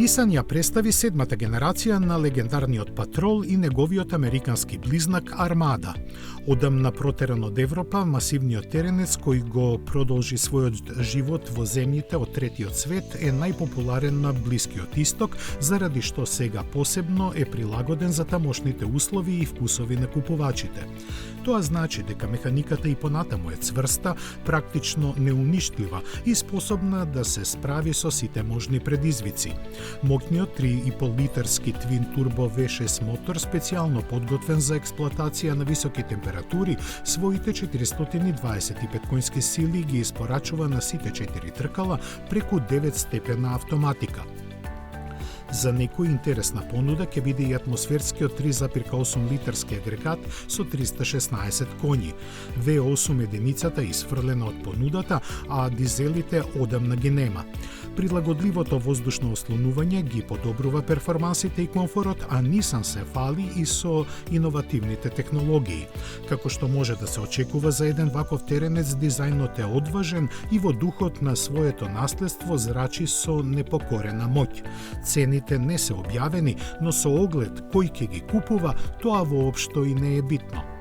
Nissan ја представи седмата генерација на легендарниот Патрол и неговиот американски близнак Армада. Одамна протеран од Европа, масивниот теренец кој го продолжи својот живот во земјите од третиот свет е најпопуларен на Блискиот Исток, заради што сега посебно е прилагоден за тамошните услови и вкусови на купувачите. Тоа значи дека механиката и понатаму е цврста, практично неуништлива и способна да се справи со сите можни предизвици. Моќниот 3,5 литарски твин турбо V6 мотор, специјално подготвен за експлоатација на високи температури, своите 425 конски сили ги испорачува на сите 4 тркала преку 9 степена автоматика. За некој интересна понуда ќе биде и атмосферскиот 3,8 литарски агрегат со 316 коњи. V8 единицата е исфрлена од понудата, а дизелите одамна ги нема. Прилагодливото воздушно ослонување ги подобрува перформансите и комфорот, а Nissan се фали и со иновативните технологии. Како што може да се очекува за еден ваков теренец, дизајнот е одважен и во духот на своето наследство зрачи со непокорена моќ. Цените не се објавени, но со оглед кој ќе ги купува, тоа воопшто и не е битно.